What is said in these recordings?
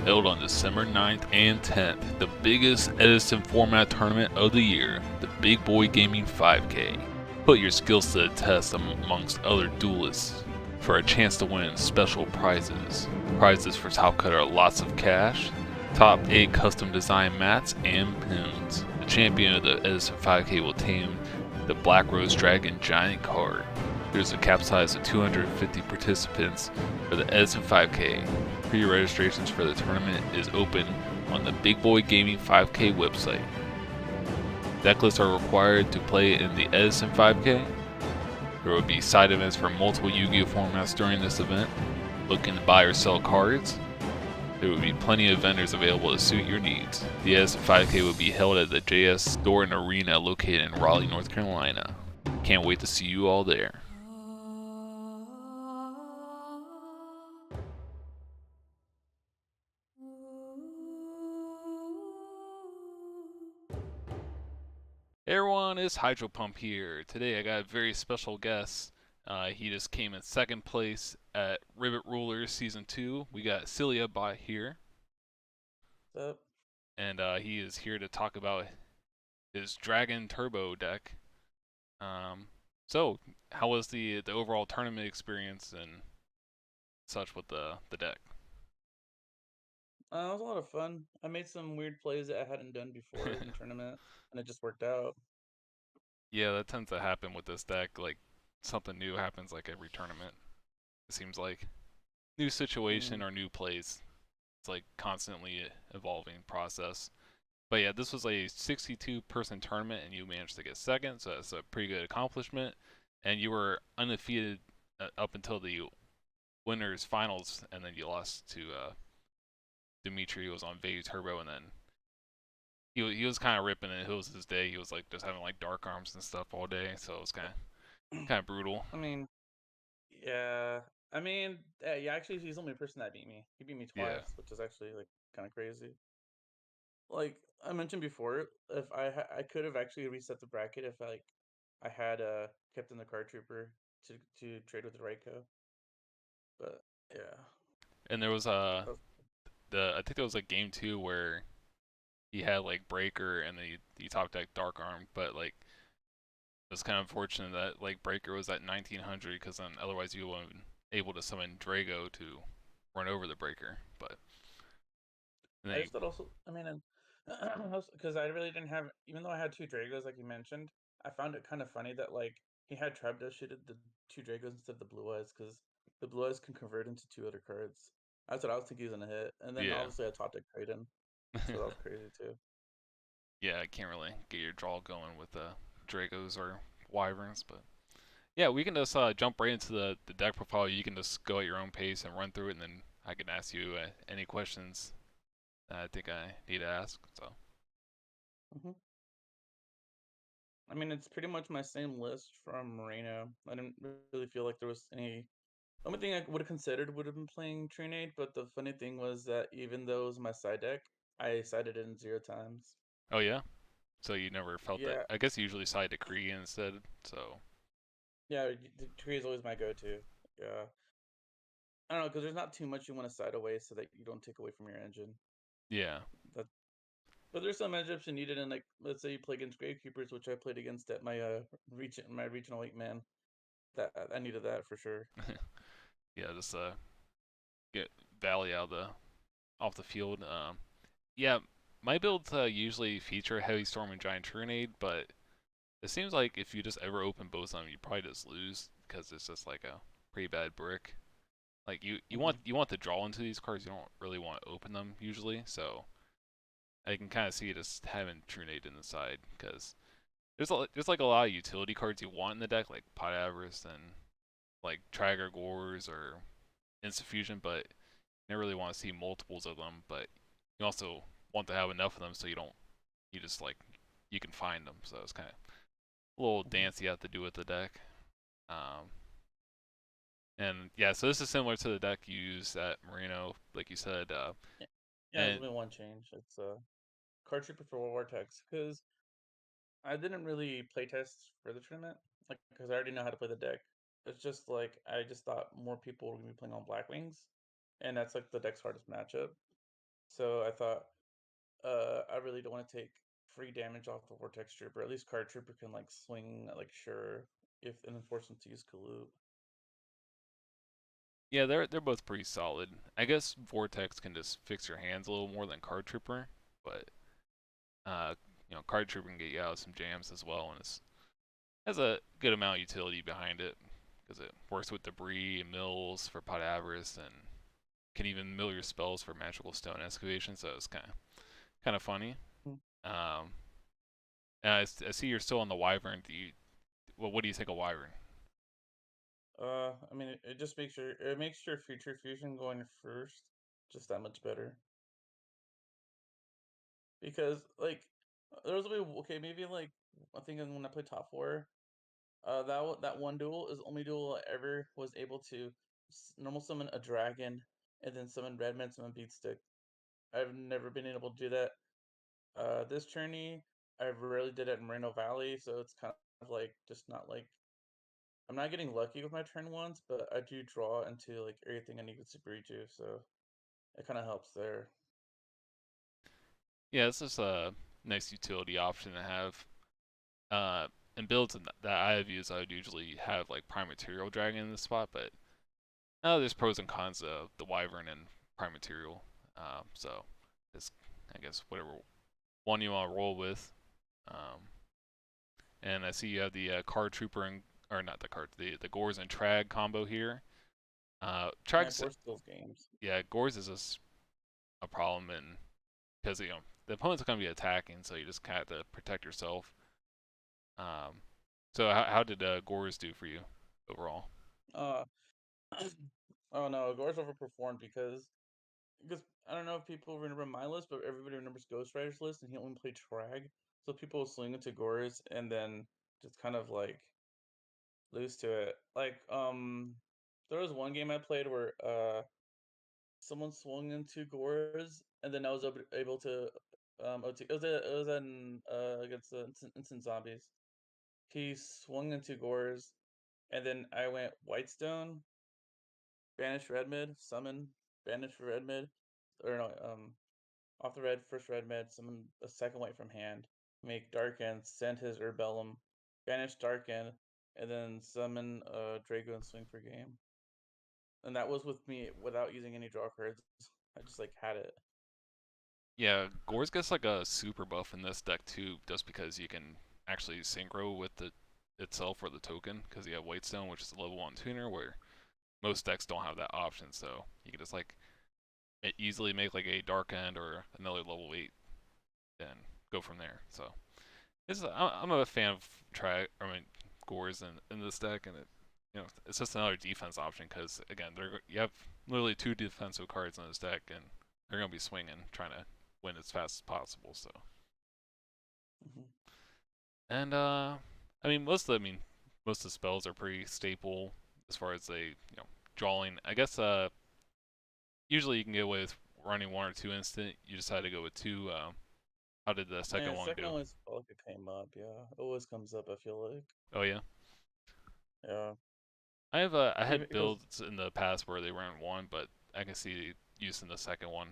held on December 9th and 10th, the biggest Edison format tournament of the year, the Big Boy Gaming 5K. Put your skills to the test amongst other duelists for a chance to win special prizes. Prizes for top cut are lots of cash, top 8 custom design mats, and pins. The champion of the Edison 5K will tame the Black Rose Dragon Giant card. There's a cap size of 250 participants for the Edison 5K. Pre-registrations for the tournament is open on the Big Boy Gaming 5K website. Deck lists are required to play in the Edison 5K. There will be side events for multiple Yu-Gi-Oh formats during this event. Looking to buy or sell cards? There will be plenty of vendors available to suit your needs. The Edison 5K will be held at the JS Store and Arena located in Raleigh, North Carolina. Can't wait to see you all there. Hey everyone, it's Hydro Pump here. Today I got a very special guest. He just came in second place at Rivet Rulers Season 2. We got CeliaBot here, What's up? and he is here to talk about his Dragon Turbo deck. Um, so, how was the overall tournament experience and such with the deck? It was a lot of fun. I made some weird plays that I hadn't done before in the tournament, and it just worked out. Yeah, that tends to happen with this deck. Like, something new happens like every tournament. It seems like new situation Mm. or new plays. It's like constantly evolving process. But yeah, this was a 62 person tournament and you managed to get second, so that's a pretty good accomplishment. And you were undefeated up until the winners finals, and then you lost to Dimitri, who was on Vayu Turbo, and then he was kind of ripping it. It was his day. He was like just having like dark arms and stuff all day, so it was kind of brutal. I mean, yeah. I mean, yeah. Actually, he's the only person that beat me. He beat me Yeah. twice, which is actually like kind of crazy. Like I mentioned before, if I could have actually reset the bracket if I had kept in the card trooper to trade with the Reiko, but yeah. And there was That was, the I think there was like game two where he had like Breaker and then he top decked Dark Arm, but like it's kind of unfortunate that like Breaker was at 1900 because then otherwise you would not able to summon Drago to run over the Breaker. But and I then just thought also, I mean, and because I really didn't have, even though I had two Dragos, like you mentioned, I found it kind of funny that like he had Trapdoor shooted the two Dragos instead of the Blue Eyes because the Blue Eyes can convert into two other cards. That's what I was thinking he was gonna hit, and then yeah, obviously I top deck Kraden, so that was crazy too. yeah, I can't really get your draw going with the Dragos or Wyverns, but yeah, we can just jump right into the deck profile. You can just go at your own pace and run through it, and then I can ask you any questions that I think I need to ask. So hmm I mean, it's pretty much my same list from Moreno. I didn't really feel like there was any. Only thing I would have considered would have been playing Trinade, but the funny thing was that even though it was my side deck, I sided it in zero times. oh yeah, so you never felt that. Yeah, I guess you usually side to Kree instead. So yeah, the tree is always my go-to. Yeah, I don't know because there's not too much you want to side away so that you don't take away from your engine. yeah, That, but there's some matchups you needed in like let's say you play against Gravekeepers, which I played against at my regional 8 man. That I needed that for sure. yeah, just get Valley out of the off the field. Yeah, my builds usually feature Heavy Storm and Giant Tornade, but it seems like if you just ever open both of them, you probably just lose because it's just like a pretty bad brick. Like hmm you want to draw into these cards, you don't really want to open them usually. So I can kind of see just having Tornade in the side because there's like a lot of utility cards you want in the deck, like Pot Avarice and like Trigger Gores or Insuffusion, but you never really want to see multiples of them. But you also want to have enough of them so you just like you can find them. So it's kind of a little hmm dance you have to do with the deck. Um, and yeah, so this is similar to the deck you use at Marino, like you said. Yeah, yeah. There's And only one change. It's card trooper for Vortex because I didn't really playtest for the tournament, like because I already know how to play the deck. It's just like I just thought more people were gonna be playing on Black Wings, and that's like the deck's hardest matchup. So I thought, I really don't want to take free damage off the Vortex Trooper. At least Card Trooper can like swing like sure if and then force him to use Kaloop. Yeah, they're both pretty solid. I guess Vortex can just fix your hands a little more than Card Trooper, but uh, Card Trooper can get you out of some jams as well, and it has a good amount of utility behind it because it works with debris and mills for Pot Avarice and can even mill your spells for magical stone excavation. So it's kind of funny. Hmm. Um, and I see you're still on the Wyvern. What do you think of Wyvern? I mean, it just makes your future fusion going first just that much better because like there was a bit okay maybe like I think when I played top four, that one duel is the only duel I ever was able to normal summon a dragon and then summon Redman, summon Beatstick. I've never been able to do that. This journey I rarely did it in Moreno Valley, so it's kind of like just not like I'm not getting lucky with my turn ones, but I do draw into like everything I need with Super Riju, so it kind of helps there. Yeah, it's just a nice utility option to have. Uh, in builds that I have used, I would usually have like Prime Material Dragon in this spot, but there's pros and cons of the Wyvern and Prime Material. So it's, I guess, whatever one you want to roll with. Um, and I see you have the Card Trooper and, or not the card, the Gores and Trag combo here. Yeah, Trag's, Ghost those games. yeah, Gores is just a problem, and because the opponent's going to be attacking, so you just kind of have to protect yourself. Um, so how did Gores do for you overall? Uh, oh no, Gore's overperformed because I don't know if people remember my list, but everybody remembers Ghost Rider's list, and he only played Trag, so people will swing into Gore's and then just kind of like lose to it. Like there was one game I played where someone swung into Gore's, and then I was able to it was an against the instant zombies. He swung into Gore's, and then I went Whitestone, banish red mid, summon, banish red mid, or no, off the red, first red mid, summon a second white from hand, make Darken, send his Urbellum, banish Darken, and then summon Drago and swing for game. And that was with me without using any draw cards. I just like had it. Yeah, Gores gets like a super buff in this deck too, just because you can actually synchro with the itself or the token, because you have Whitestone, which is a level 1 tuner, where most decks don't have that option, so you can just like easily make like a Dark End or another level 8 and go from there. So I'm a fan of Gores in this deck, and it's just another defense option because again, you have literally two defensive cards in this deck, and they're gonna be swinging, trying to win as fast as possible. So, Hmm. and most of the spells are pretty staple as far as drawing. I guess usually you can get away with running one or two instant. You decide to go with two. How did the second And one second do? always felt like it came up. Yeah, it always comes up. I feel like. Oh yeah. Yeah, I even had because builds in the past where they ran one, but I can see use in the second one.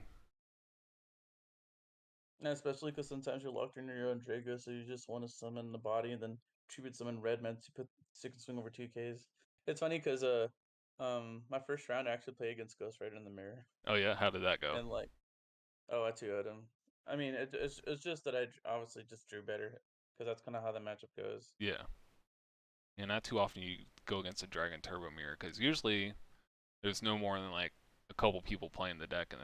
especially because sometimes you're locked in your own Drago, so you just want to summon the body and then tribute summon red men to put stick and swing over 2Ks. It's funny because my first round I actually played against Ghost Rider in the mirror, Oh yeah, how did that go? and like I 2-0'd him. I mean, it's just that obviously just drew better because that's kind of how the matchup goes. Yeah. Yeah, not too often you go against a Dragon Turbo Mirror because usually there's no more than like a couple people playing the deck in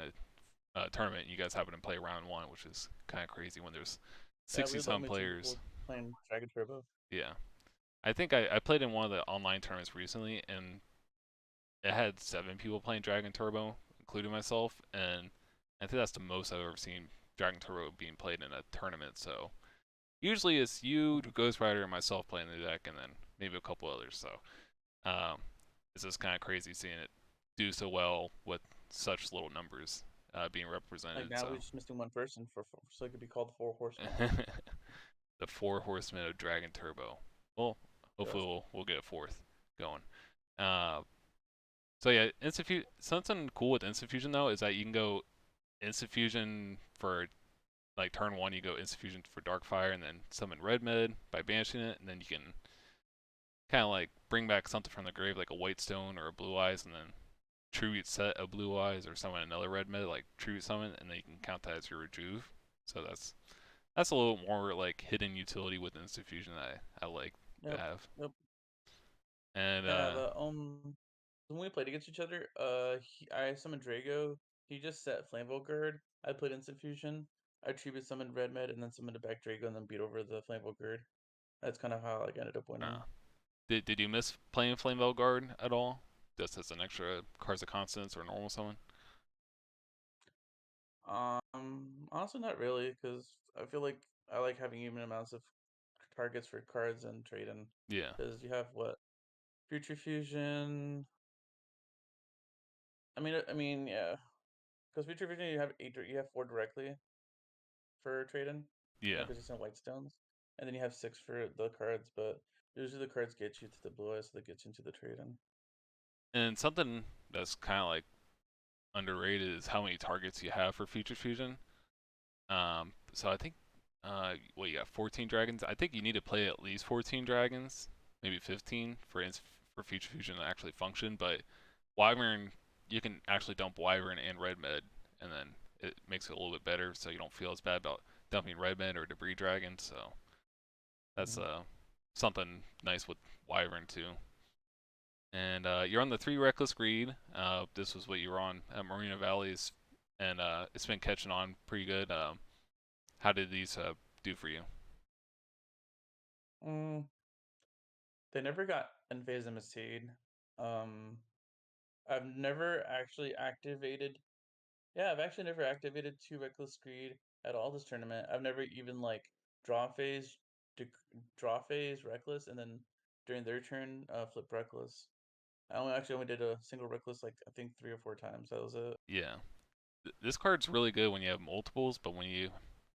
a tournament. And you guys happen to play round one, which is kind of crazy when there's Yeah, 60 we're the some only two people players. playing Dragon Turbo. Yeah. I think I played in one of the online tournaments recently, and it had 7 people playing Dragon Turbo, including myself, and I think that's the most I've ever seen Dragon Turbo being played in a tournament. So usually it's you, Mhm. Ghost Rider, and myself playing the deck, and then maybe a couple others. So it's just kind of crazy seeing it do so well with such little numbers being Like represented. now So we're just missing one person so it could be called the Four Horsemen. the 4 horsemen of Dragon Turbo. Well, hopefully Yes. we'll get a fourth going. Uh, so yeah, something cool with Instant Fusion though is that you can go instant fusion for like turn one, you go instant fusion for Darkfire, and then summon red mid by banishing it, and then you can kind of like bring back something from the grave, like a white stone or a blue eyes, and then tribute set a blue eyes or summon another red mid, like tribute summon, and then you can count that as your rejuve. So that's a little more like hidden utility with instant fusion that I like to Yep. have. Yep. And Yeah. When we played against each other, I summoned Drago. He just set Flamebolt Guard. I played Instant Fusion. I tribute summoned Red Med and then summoned a back Drago and then beat over the Flamebolt Guard. That's kind of how like, I ended up winning. uh, did you miss playing Flame Veil Guard at all? Just as an extra cards of constants or normal summon? Honestly, not really, because I feel like I like having even amounts of targets for cards and trading. Yeah, Because you have what Future Fusion. Yeah. Because Future Fusion, you have you have four directly for trading, yeah. because you send white stones, and then you have six for the cards. But usually the cards get you to the blue eyes, so that gets you into the trading. And something that's kind of like underrated is how many targets you have for Future Fusion. So I think, what you got 14 dragons. I think you need to play at least 14 dragons, maybe 15 for Future Fusion to actually function. But Wyvern, you can actually dump Wyvern and Red Med, and then it makes it a little bit better, so you don't feel as bad about dumping Red Med or Debris Dragon. So that's Mm-hmm. something nice with Wyvern too. And you're on the 3 Reckless Greed. This was what you were on at Marina Valleys, and it's been catching on pretty good. How did these do for you? Mm, they never got Invasive Seed. Um, I've never actually activated. Yeah, I've actually never activated two Reckless Greed at all this tournament. I've never even like draw phase, draw phase Reckless, and then during their turn, flip Reckless. I only did a single Reckless like I think 3 or 4 times. That was it. Yeah, this card's really good when you have multiples, but when you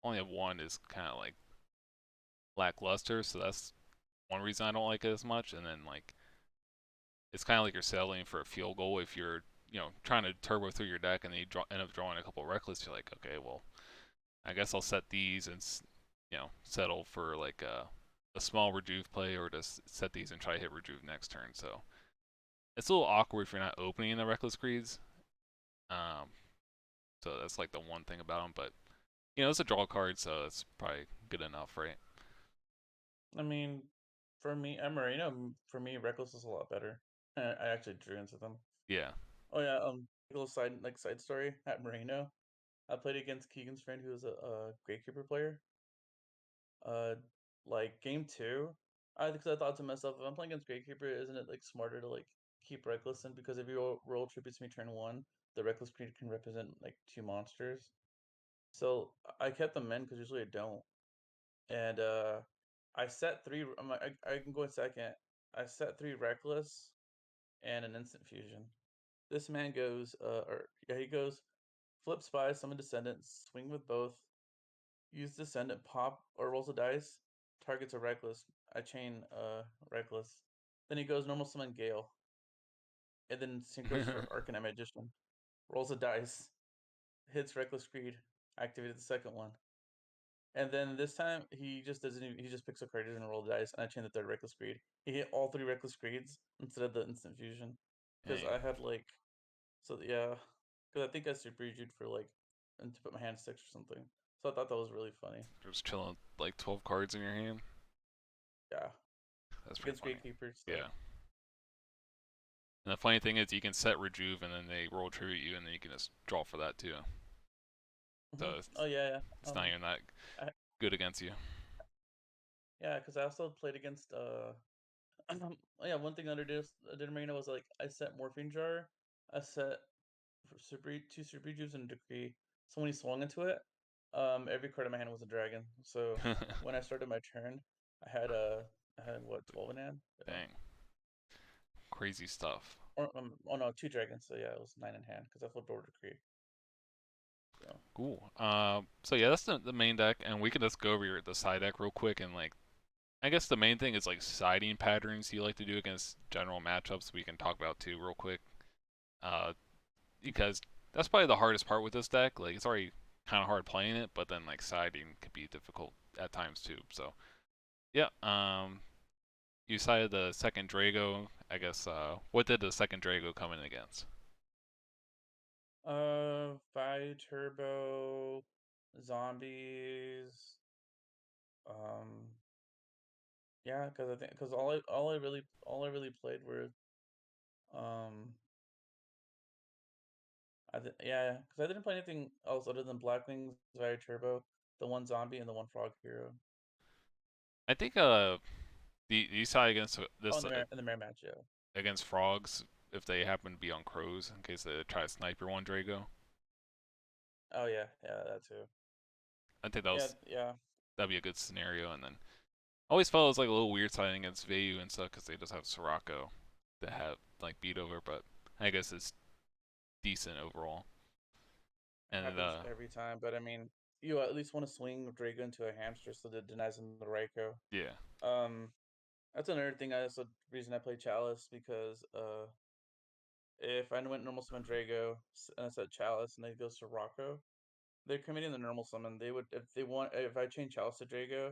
only have one, is kind of like lackluster. So that's one reason I don't like it as much. And then like it's kind of like you're settling for a field goal if you're trying to turbo through your deck and then you end up drawing a couple reckless. You're like, okay, well, I guess I'll set these and settle for like a small rejuve play, or just set these and try to hit rejuve next turn. So it's a little awkward if you're not opening the reckless greeds. Um, so that's like the one thing about them, but it's a draw card, so it's probably good enough, right? I mean, for me, at Marino, for me, Reckless is a lot better. I actually drew into them. Yeah. Oh yeah, a little side story at Marino. I played against Keegan's friend who was a Gatekeeper player. Uh, like game two, because I thought to myself, if I'm playing against Gatekeeper, isn't it like smarter to like keep Reckless in, because if you roll tributes to me turn one, the Reckless Creed can represent like two monsters. So I kept them in because usually I don't. And I set three. I can go in second. I set three Reckless and an Instant Fusion. This man goes, or yeah, he goes, flip Spy, summon Descendants, swing with both, use Descendant, pop or rolls a dice, targets a Reckless. I chain Reckless. Then he goes normal summon Gale, and then synchros for Arcanine Magician. Rolls a dice, hits Reckless Creed, activated the second one. And then this time he just doesn't. He just picks a card and roll the dice, and I chain the third Reckless Creed. He hit all three Reckless Creeds instead of the Instant Fusion, because Dang. I had like, so yeah, because I think I super Jude for like, and to put my hand six or something. So I thought that was really funny. Just chilling like 12 cards in your hand. Yeah, That's pretty against funny. Gatekeepers. So Yeah. And the funny thing is, you can set rejuve, and then they roll tribute you, and then you can just draw for that too. So oh yeah, yeah. it's not even that I, good against you. yeah, because I also played against oh yeah, one thing that I did Marina was like I set Morphine Jar, I set two Super Juice and Decree. So when he swung into it, every card in my hand was a dragon. So when I started my turn, I had I had what 12 in hand. Yeah. Dang. Crazy stuff. Or oh no, two dragons. So yeah, it was 9 in hand because I flipped over Decree. So Cool. So yeah, that's the main deck, and we can just go over the side deck real quick, and like, I guess the main thing is like siding patterns you like to do against general matchups. We can talk about too real quick. Uh, because that's probably the hardest part with this deck. Like it's already kind of hard playing it, but then like siding could be difficult at times too. So yeah, you cited the second Drago. I guess what did the second Drago come in against? Fire Turbo, zombies. Um, yeah, because I think because all I really played were um yeah, because I didn't play anything else other than Black Wings, Fire Turbo, the one zombie, and the one frog hero. I think the side against Oh, this in the mirror match, yeah. against frogs if they happen to be on crows in case they try to snipe your one Drago. Oh yeah, yeah, that too. I think Yeah, yeah. that'd be a good scenario. And then always felt it was like a little weird siding against Vayu and stuff because they just have Sirocco to have like beat over, but I guess it's decent overall. It And happens every time, but I mean, you at least want to swing Drago into a hamster so that it denies him the Raikou. yeah, Um, that's another thing. That's the reason I play Chalice because if I went normal summon Drago and I said Chalice and they go Sirocco, they're committing the normal summon. They would if I change Chalice to Drago,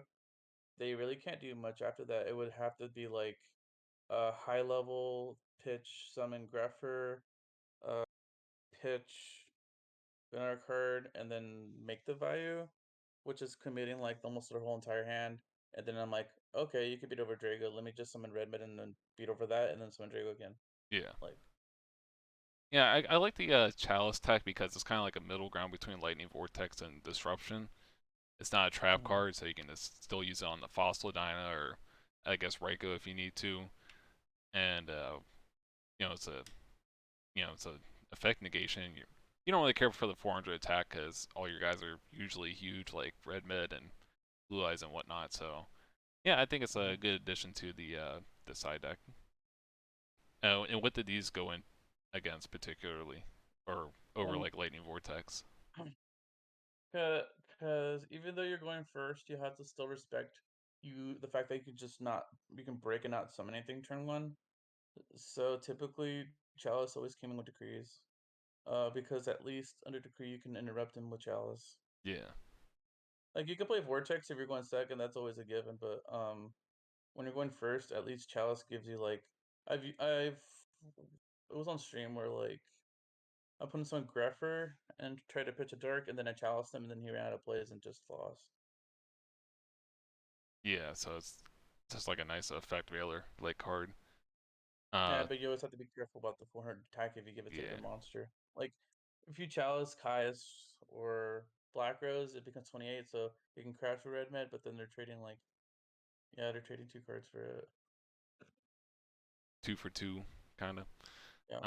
they really can't do much after that. It would have to be like a high level pitch summon Greffer, uh, pitch another card, and then make the value, which is committing like almost their whole entire hand. And then I'm like, okay, you could beat over Drago. Let me just summon Red Mid and then beat over that, and then summon Drago again. yeah. Like, Yeah, I like the Chalice tech because it's kind of like a middle ground between Lightning Vortex and Disruption. It's not a trap mhm, card, so you can just still use it on the Fossil Dyna or I guess Raikou if you need to. And it's a it's a effect negation. You don't really care for the 400 attack because all your guys are usually huge, like Red Mid and Blue Eyes and whatnot. So yeah, I think it's a mhm. good addition to the side deck. And what did these go in against particularly, or over Um, like Lightning Vortex? because even though you're going first, you have to still respect the fact that you can break and not summon anything turn one. So typically, Chalice always came in with decrees. Because at least under decree you can interrupt him with Chalice. Yeah, Like you can play Vortex if you're going second, that's always a given. But when you're going first, at least Chalice gives you like I've it was on stream where like I put in some Greffer and tried to pitch a dark, and then I Chalice him, and then he ran out of plays and just lost. yeah. So it's just like a nice effect veiler like card. Yeah, Uh, but you always have to be careful about the 400 attack if you give it to yeah, their monster. Like if you Chalice Caius or Black Rose, it becomes 28, so you can crash a red med, but then they're trading like yeah, they're trading two cards for it. 2 for 2, kind of. Yeah.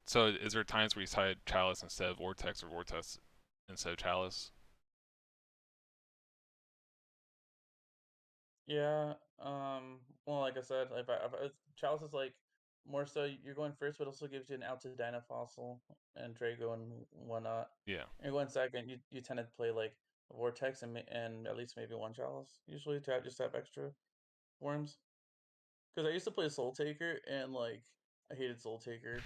So is there times where you side Chalice instead of Vortex or Vortex instead of Chalice? Yeah. Well, like I said, if Chalice is like more so you're going first, but also gives you an out to Dyna Fossil and Drago and whatnot. Yeah, And you're going second, you tend to play like Vortex and at least maybe one Chalice usually to have extra forms. Because I used to play Soul Taker and like I hated Soul Taker.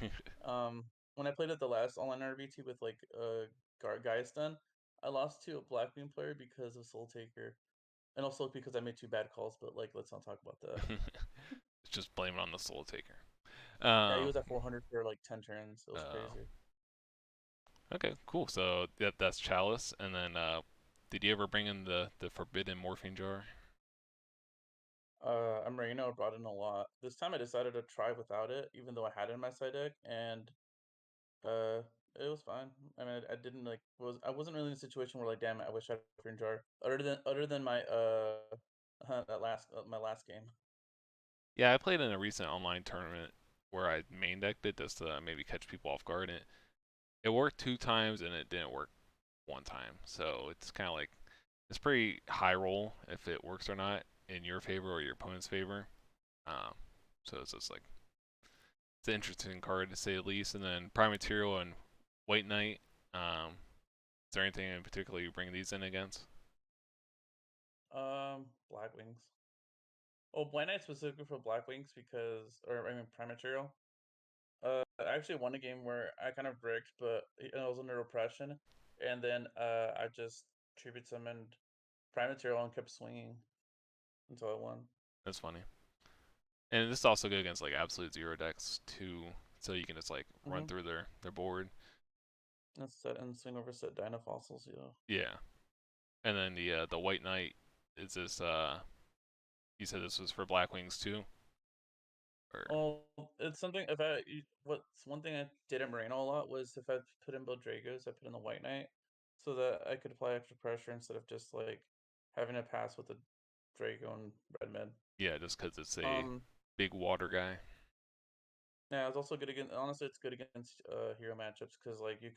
When I played at the last online R.B.E.T with like Gaistan, I lost to a Blackbeam player because of Soul Taker, and also because I made two bad calls. But like, let's not talk about that. it's just blame it on the Soul Taker. Yeah, he Um, was at 400 for like 10 turns. It was uh, crazy. okay, cool. So that's Chalice, and then did you ever bring in the Forbidden Morphine Jar? Marino brought in a lot. This time I decided to try without it, even though I had it in my side deck, and Uh, it was fine. I mean, I didn't like I wasn't really in a situation where like, damn it, I wish I had a green jar. Other than my that last my last game. Yeah, I played in a recent online tournament where I main decked it just to maybe catch people off guard. And it worked 2 times and it didn't work 1 time. So it's kind of like it's pretty high roll if it works or not in your favor or your opponent's favor. Um, so it's just like it's an interesting card to say the least. And then Prime Material and White Knight. Is there anything in particular you bring these in against? Black Wings. Oh, Blind Knight specifically for Black Wings because, or I mean, Prime Material. I actually won a game where I kind of bricked, but I was under oppression, and then I just tribute summoned Prime Material and kept swinging until I won. That's funny. And this is also good against like absolute zero decks too, so you can just like run Mm-hmm. through their board. And set and swing over set Dinofossils, yeah. Yeah. And then the White Knight is this you said this was for Black Wings too? Or Well, it's something. If what's one thing I did in Moreno a lot was if I put in both Dragos, I put in the White Knight, so that I could apply extra pressure instead of just like having to pass with the Drago and Red Mid. yeah, just because it's a Um, big water guy. yeah, it's also good against. Honestly, it's good against hero matchups because like you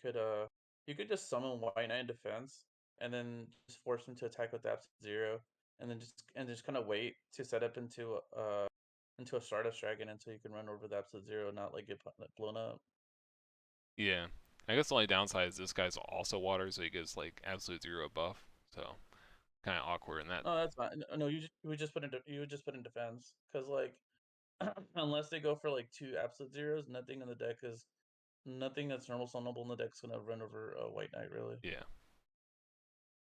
could just summon White Knight in defense and then just force him to attack with absolute zero, and then just kind of wait to set up into a Stardust Dragon until you can run over the absolute zero, and not like get blown up. Yeah. I guess the only downside is this guy's also water, so he gives like absolute zero buff. So kind of awkward in that. No, that's fine. No, you would just put in defense because like unless they go for like two absolute zeros, nothing that's normal summonable in the deck is gonna run over a White Knight really. Yeah.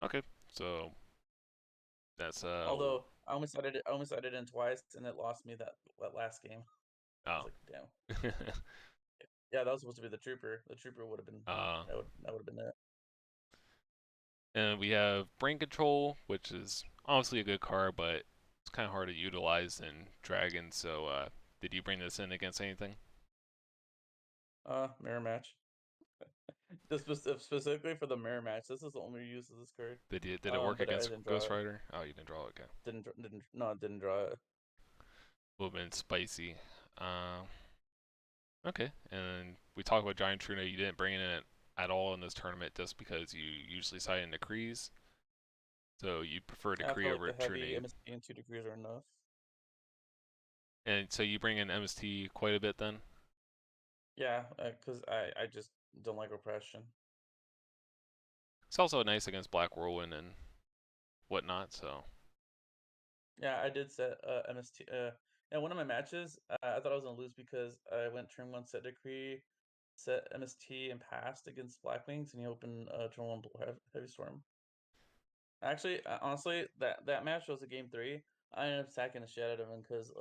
Okay. So that's Although I almost added in twice and it lost me that last game. I was oh. like, damn. Yeah, that was supposed to be the trooper. The trooper would have been uh that would have been it. and we have brain control, which is obviously a good card, but it's kind of hard to utilize in Dragon. So did you bring this in against anything? Mirror match. Specifically for the mirror match. This is the only use of this card. Did it work But I against didn't draw Ghost it. Rider? Oh, you didn't draw it. Okay. Didn't no, I didn't draw it. Would have been spicy. Um, okay. And we talked about Giant Truna. You didn't bring it in at all in this tournament just because you usually side in decrees. So you prefer I decree feel like over the heavy Trunade. MSP and 2 degrees are enough. And so you bring in MST quite a bit then? Yeah, because I just don't like oppression. It's also nice against Black Whirlwind and whatnot, so Yeah, I did set MST. Yeah, one of my matches, I thought I was gonna lose because I went turn one set decree, set MST and passed against Black Wings, and he opened turn one heavy storm. Actually, honestly, that match was a game three. I ended up sacking the shit out of him because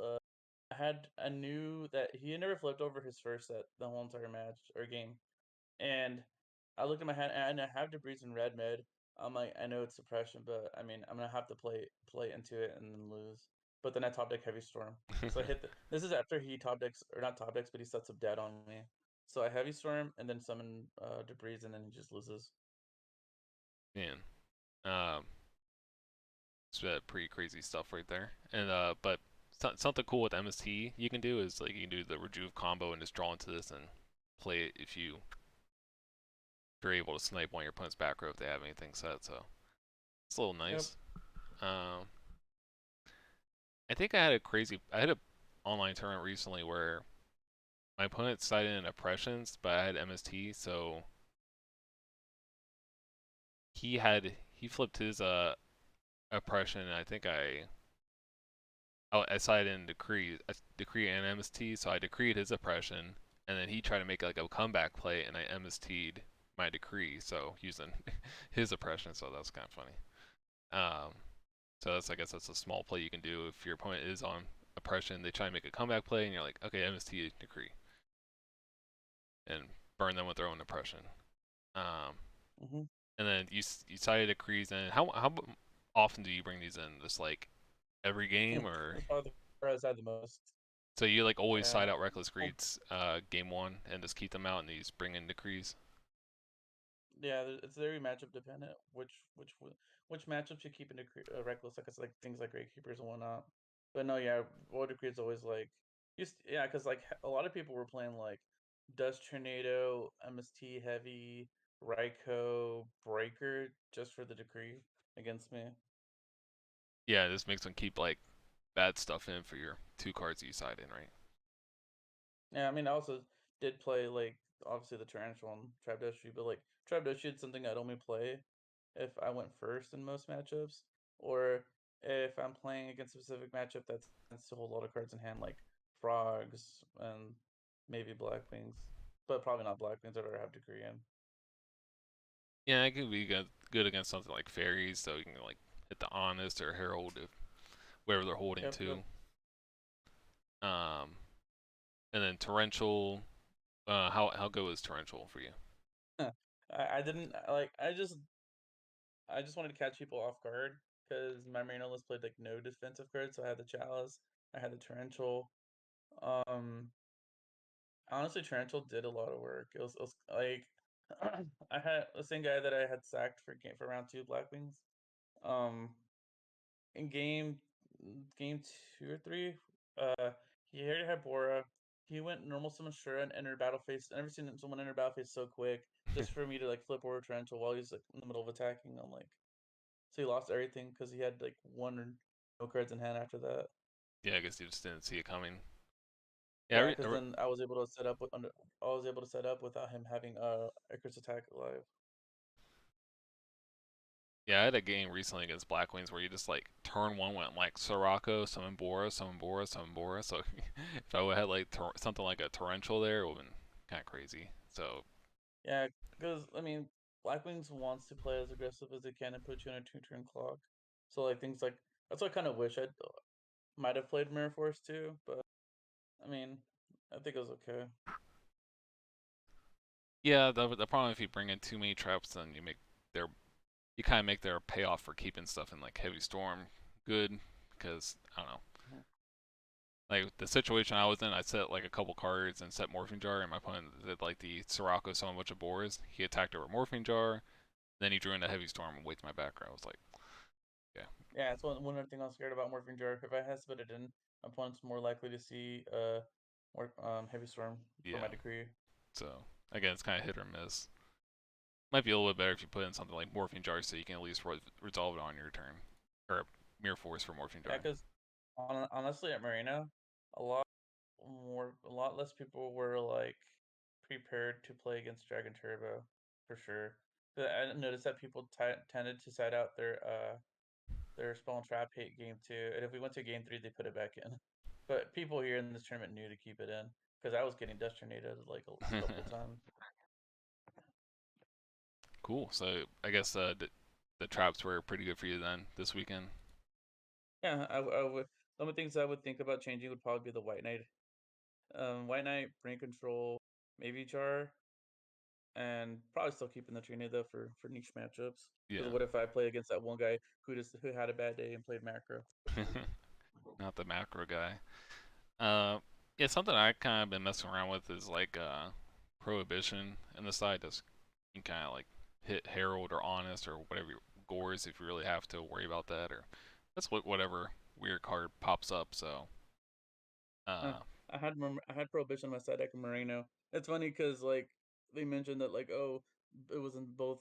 I knew that he had never flipped over his first set the whole entire match or game. And I looked at my hand and I have debris in red mid. I'm like, I know it's suppression, but I mean, I'm gonna have to play into it and then lose. But then I top deck heavy storm, so I hit the. This is after he top decks or not top decks, but he sets up dead on me. So I heavy storm and then summon debris, and then he just loses. man. Um, it's pretty crazy stuff right there. And but something cool with MST you can do is like you can do the Rejuve combo and just draw into this and play it if you're able to snipe on your opponent's back row if they have anything set. So it's a little Yep. nice. Um, I think I had a online tournament recently where my opponent sided in oppressions, but I had MST, so he flipped his oppression, and I think I sided in decree and MST, so I decreed his oppression, and then he tried to make like a comeback play, and I MST'd my decree, so using his oppression, so that was kind of funny. Um, so I guess that's a small play you can do if your opponent is on oppression. They try to make a comeback play, and you're like, okay, MST decree, and burn them with their own oppression. Um, Mm-hmm. and then you cited decrees, and how often do you bring these in? Just like every game, or That's probably the card I had the most. so you like always Yeah. side out reckless Well, greeds game one and just keep them out, and you just bring in decrees? yeah, it's very matchup dependent. Which matchups you keep in reckless, like it's like things like Great Keepers and whatnot. But no, yeah, Void Decree is always like, yeah, because like a lot of people were playing like Dust Tornado, MST Heavy, Raikou, Breaker just for the decree against me. Yeah, this makes them keep like bad stuff in for your two cards that you side in, right? Yeah, I mean, I also did play like obviously the Tarantula and Trapdoshi, but like Trapdoshi is something I'd only play if I went first in most matchups, or if I'm playing against a specific matchup that tends to hold a lot of cards in hand, like frogs and maybe Black Wings. but probably not Black Wings. I'd rather have Decree in. Yeah, it could be good against something like fairies, so you can like hit the honest or herald if wherever they're holding Yep, yep. to. Um, and then torrential. How good was torrential for you? I didn't like. I just wanted to catch people off guard because my Marino list played like no defensive cards. So I had the Chalice, I had the Torrential. Um, Honestly, Torrential did a lot of work. It was like I had the same guy that I had sacked for round two Black Wings. Um, in game 2 or 3, uh, he already had Bora. He went normal summon Shura and entered battle phase. I never seen someone enter battle phase so quick just for me to like flip over Torrential while he's like in the middle of attacking. I'm like, so he lost everything because he had like one or no cards in hand after that. Yeah, I guess you just didn't see it coming. Yeah, Yeah, because then I was able to set up I was able to set up without him having Icarus attack live. yeah, I had a game recently against Black Wings where you just like turn one went like Sirocco, summon Bora, summon Bora, summon Bora. So if I would have had like something like a torrential there, it would have been kind of crazy. So Yeah, because I mean, Blackwings wants to play as aggressive as they can and put you in a 2 turn clock. So like things like that's what I kind of wish I might have played Mirror Force too. But I mean, I think it was okay. yeah, the problem if you bring in too many traps, then their you kind of make their payoff for keeping stuff in like heavy storm good because I don't know. Mhm. Like the situation I was in, I set like a couple cards and set Morphing Jar, and my opponent did like the Sirocco summon a bunch of boars. He attacked over Morphing Jar, then he drew into Heavy Storm and wasted my background. I was like, yeah, Yeah, it's one other thing I was scared about Morphing Jar. If I had split it in, opponent's more likely to see more Heavy Storm for my yeah. decree. So again, it's kind of hit or miss. Might be a little bit better if you put in something like Morphing Jar so you can at least resolve it on your turn, or Mirror Force for Morphing Yeah, Jar. because honestly at Marina, a lot a lot less people were like prepared to play against Dragon Turbo for sure. But I noticed that people tended to side out their spell and trap hate game 2, and if we went to game 3, they put it back in. But people here in this tournament knew to keep it in because I was getting dust tornadoed like a couple times. Cool. So I guess the traps were pretty good for you then this weekend. Yeah, I would. Some of the things I would think about changing would probably be the White Knight. White Knight, Brain Control, maybe Jar, and probably still keeping the Trina though for niche matchups. Because Yeah. what if I play against that one guy who had a bad day and played macro? Not the macro guy. Uh, yeah, something I kind of been messing around with is like prohibition in the side. That's you can kind of like hit Herald or Honest or whatever gores if you really have to worry about that, or that's whatever weird card pops up. So Uh, uh, I had Prohibition on my side deck in Moreno. It's funny because like they mentioned that like oh it was in both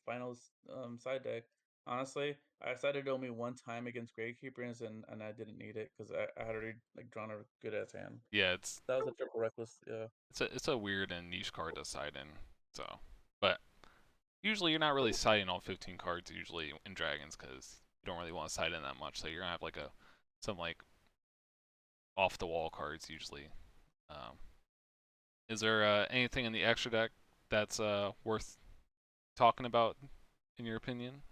finals side deck. Honestly, I sided only one time against Gravekeepers and I didn't need it because I had already like drawn a good ass hand. yeah, That was a triple reckless. Yeah. it's a weird and niche card to side in. So, but usually you're not really siding all 15 cards usually in Dragons because you don't really want to side in that much. So you're gonna have like some like off the wall cards usually. Um, is there anything in the extra deck that's worth talking about in your opinion?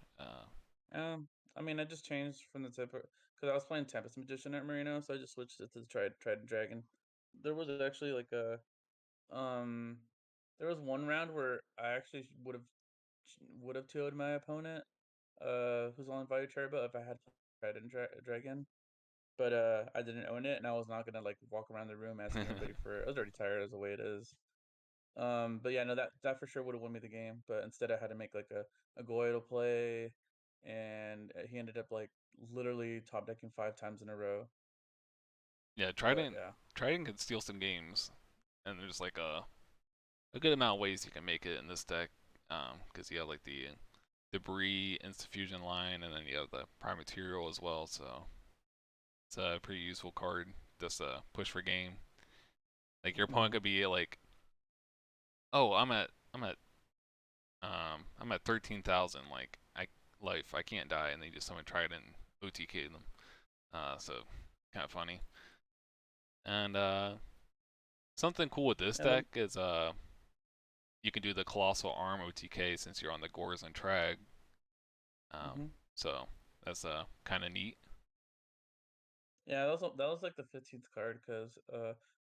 I mean, I just changed from the tip because I was playing Tempest Magician at Marino, so I just switched it to the Trident Dragon. There was actually like a um, there was one round where I actually would have 2 my opponent, who's on Value Turbo if I had Trident Dragon, but I didn't own it, and I was not gonna like walk around the room asking everybody for it. I was already tired as the way it is. But yeah, no, that for sure would have won me the game. But instead, I had to make like a Goyle play, and he ended up like literally top decking 5 times in a row. Yeah, But Trident yeah, Trident can steal some games, and there's like a good amount of ways you can make it in this deck. Because you have like the debris insta-fusion line, and then you have the prime material as well. So it's a pretty useful card. Just push for game. Like your opponent hmm could be like, oh, I'm at 13,000 like I can't die, and they just someone tried and OTK them. So kind of funny. And Something cool with this And then deck is you can do the Colossal Arm OTK since you're on the Gores and Trag. Um, hmm so that's kind of neat. yeah, that was like the 15th card because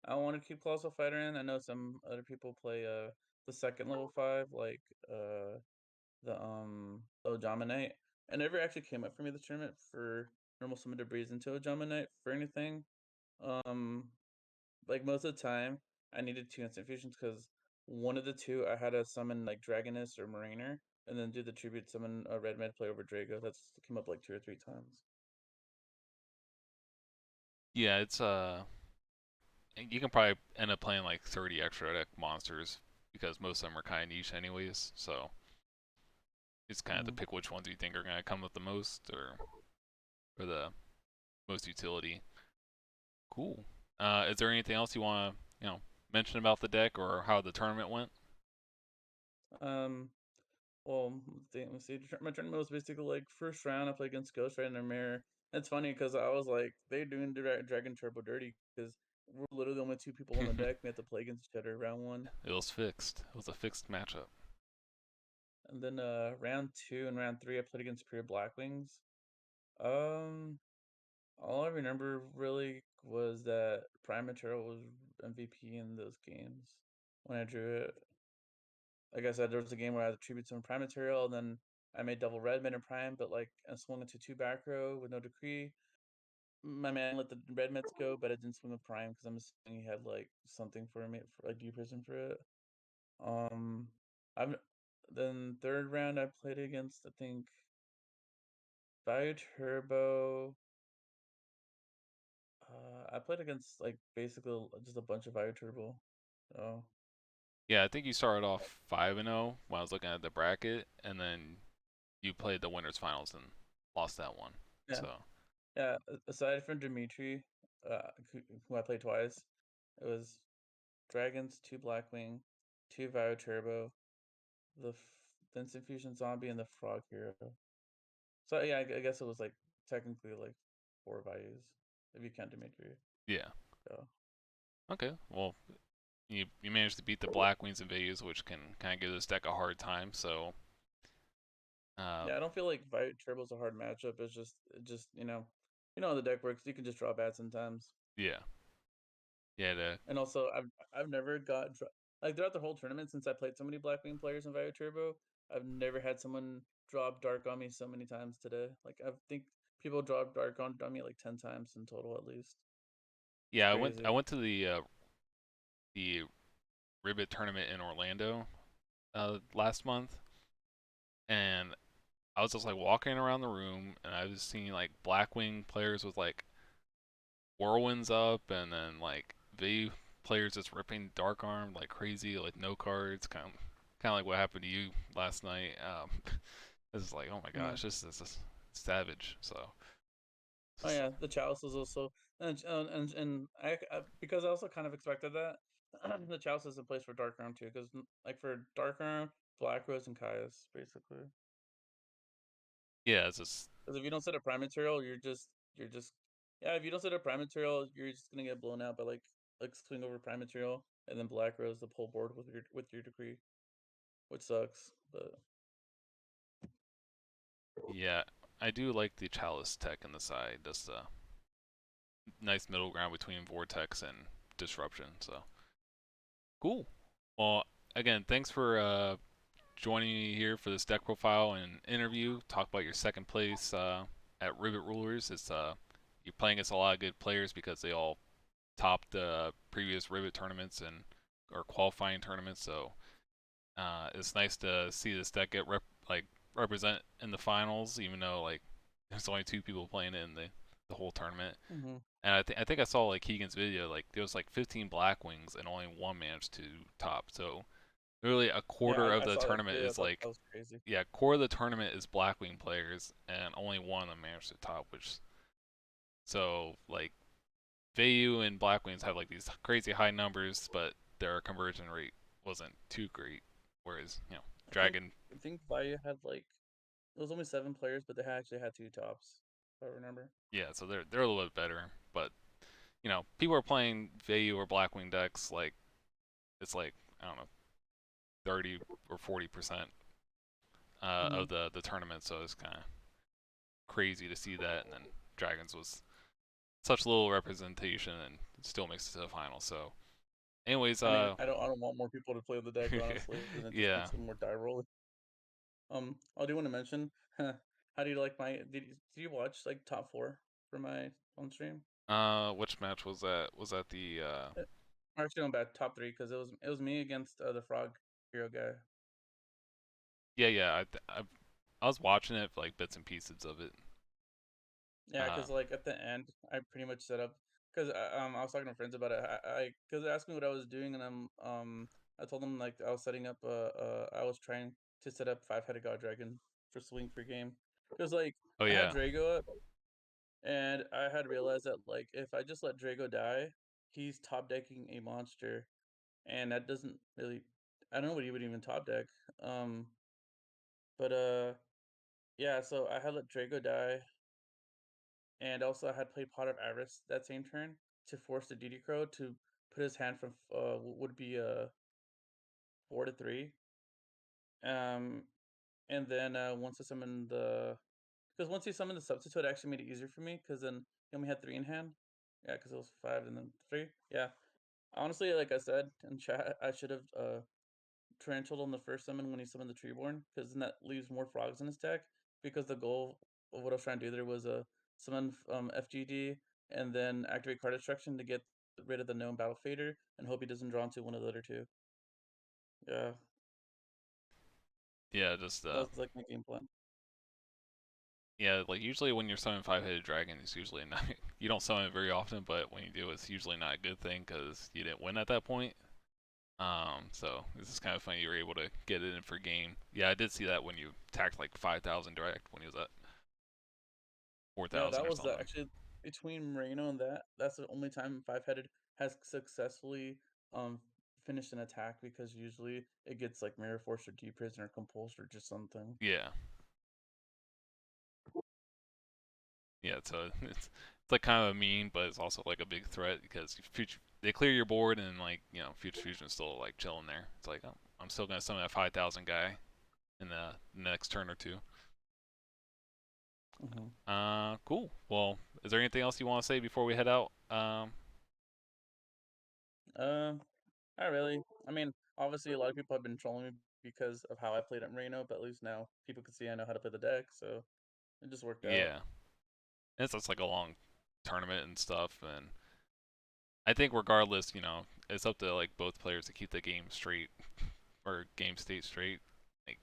I want to keep Colossal Fighter in. I know some other people play the second level 5 like uh the Ojamanite. It never actually came up for me this tournament for normal summon debris into Ojamanite for anything. Um, like most of the time, I needed two instant fusions because one of the two I had to summon like Dragoness or Mariner, and then do the tribute summon a red med play over Drago. That's came up like two or three times. Yeah, it's you can probably end up playing like 30 extra deck monsters because most of them are kind of niche anyways. So it's kind of to hmm pick which ones you think are gonna come with the most or the most utility. Cool. Is there anything else you want to mention about the deck or how the tournament went? Um, well, let's see. My tournament was basically like first round. I played against Ghost Rider and Mirror. It's funny because I was like, they doing Dragon Turbo dirty because we're literally the only two people on the deck. We had to play against each other round one. It was fixed. It was a fixed matchup. And then round two and round three, I played against Pure Blackwings. Um, all I remember really was that Prime Material was MVP in those games when I drew it. Like I said, there was a game where I had to tribute some Prime Material, and then I made double red mid and Prime, but like I swung into two back row with no decree. My man let the red mids go, but I didn't swing with Prime because I'm assuming he had like something for me, for like D prison for it. Um, I've then third round I played against I think Bio Turbo. I played against like basically just a bunch of Bio Turbo. So Yeah, I think you started off 5-0 when I was looking at the bracket, and then you played the winners finals and lost that one. yeah, So yeah. Aside from Dimitri, who I played twice, it was Dragons, two Blackwing, two Bio Turbo, the Instant Fusion Zombie, and the Frog Hero. So yeah, I guess it was like technically like four Bios if you count Dimitri. yeah. So Okay. Well, you managed to beat the Black Wings and Vegas, which can kind of give this deck a hard time. So uh, yeah, I don't feel like Bio Turbo's a hard matchup. It just you know how the deck works. You can just draw bad sometimes. yeah, yeah. And also, I've never like throughout the whole tournament since I played so many Blackwing players in Vio Turbo. I've never had someone drop Dark on me so many times today. Like I think people drop Dark on me like 10 times in total at least. It's Yeah, I crazy. went to the Ribbit tournament in Orlando last month, and I was just like walking around the room, and I was seeing like Blackwing players with like whirlwinds up, and then like V players just ripping Dark Arm like crazy, like no cards, kind of like what happened to you last night. This is like, oh my Mm. gosh, this is savage. So Oh just, yeah, the Chalice is also and I because I also kind of expected that. The Chalice is a place for Dark Arm too, because like for Dark Arm, Black Rose and Caius basically. yeah, it's just Because if you don't set a prime material, you're just yeah. If you don't set a prime material, you're just gonna get blown out by like swing over prime material and then Black Rose the pull board with your decree, which sucks. But yeah. I do like the Chalice tech in the side. Just a nice middle ground between Vortex and Disruption. So cool. Well, again, thanks for joining me here for this deck profile and interview. Talk about your second place at Rivet Rulers. It's you're playing against a lot of good players because they all topped previous Rivet tournaments and or qualifying tournaments. So it's nice to see this deck get represent in the finals, even though like there's only two people playing it in the whole tournament. mm-hmm. And I think I saw like Keegan's video, like there was like 15 Blackwings and only one managed to top. So really a Yeah, quarter of I the saw that tournament video. I is thought like that was crazy. yeah, quarter of the tournament is Blackwing players and only one of them managed to top, which so like Vayu and Blackwings have like these crazy high numbers, but their conversion rate wasn't too great. Whereas, I think Dragon, I think Vaya had like it was only 7 players, but they actually had two tops. If I remember. yeah, so they're a little bit better, but people are playing Vayu or Blackwing decks like it's like I don't know 30 or 40% Mm-hmm. of the tournament. So it's kind of crazy to see that. And then Dragons was such little representation and still makes it to the final. So, anyways, I mean, I don't want more people to play the deck, honestly, and it just yeah. makes it more die rolling. I do want to mention, how do you like my? Did you watch like top four for my on stream? Which match was that? Was that the I'm actually going back top three because it was me against the Frog Hero guy. Yeah, yeah. I was watching it for like bits and pieces of it. Yeah, Uh, because like at the end, I pretty much set up because I was talking to friends about it. I because they asked me what I was doing, and I told them like I was setting up I was trying to set up five-headed God Dragon for swing per game because like oh I had yeah, Drago up, and I had realized that like if I just let Drago die, he's top decking a monster, and that doesn't really I don't know what he would even top deck. Um, but yeah, so I had let Drago die, and also I had played Pot of Avarice that same turn to force the DD Crow to put his hand from would be 4 to 3. Um, and then once I summoned the because once he summoned the substitute, it actually made it easier for me because then he only had 3 in hand. Yeah, because it was 5 and then 3. Yeah, honestly, like I said in chat, I should have Tarantula on the first summon when he summoned the Treeborn, because then that leaves more frogs in his deck. Because the goal of what I was trying to do there was summon FGD and then activate card destruction to get rid of the known battle fader and hope he doesn't draw into one of the other two. Yeah, yeah. Just that was like my game plan. yeah. Like usually when you're summoning five-headed dragon, it's usually not. You don't summon it very often, but when you do, it's usually not a good thing because you didn't win at that point. So this is kind of funny you were able to get it in for game. Yeah, I did see that when you attacked like 5,000 direct when he was at Yeah, 4,000 that or was the something. actually between Moreno and that's the only time five headed has successfully um finished an attack because usually it gets like Mirror Force or Deep Prison or Compulse or just something. Yeah, yeah. So it's like kind of a meme, but it's also like a big threat because future they clear your board and like future fusion is still like chilling there. It's like oh, I'm still gonna summon that 5,000 guy in the next turn or two. Mm-hmm. Cool. Well, is there anything else you want to say before we head out? Um, Not really. I mean, obviously, a lot of people have been trolling me because of how I played at Merino, but at least now people can see I know how to play the deck, so it just worked out. Yeah, it's just like a long tournament and stuff, and I think regardless, it's up to like both players to keep the game straight or game state straight, like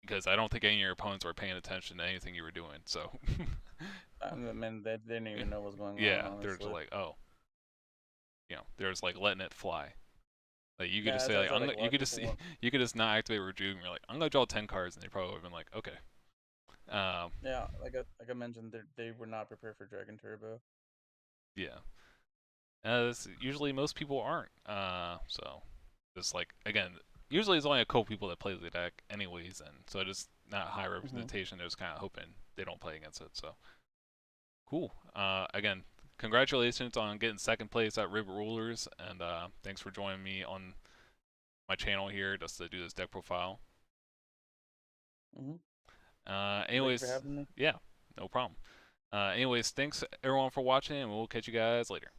because I don't think any of your opponents were paying attention to anything you were doing. So I mean, they didn't even know what's going on, yeah, they're just honestly. like, oh, they're just like letting it fly. Like you could Yeah, just as say I like said, like a lot you of could just people want. you could just not activate Rejuve and you're like I'm gonna draw 10 cards and they probably would have been like okay. Um, Yeah, like I mentioned, they were not prepared for Dragon Turbo. yeah. Usually most people aren't. So just like again, usually it's only a couple people that play the deck anyways, and so just not high Hmm. representation. They're just kind of hoping they don't play against it. So cool. Again, congratulations on getting second place at River Rulers, and thanks for joining me on my channel here just to do this deck profile. Hmm. Thank you for Anyways, having me. yeah, no problem. Anyways, thanks everyone for watching, and we'll catch you guys later.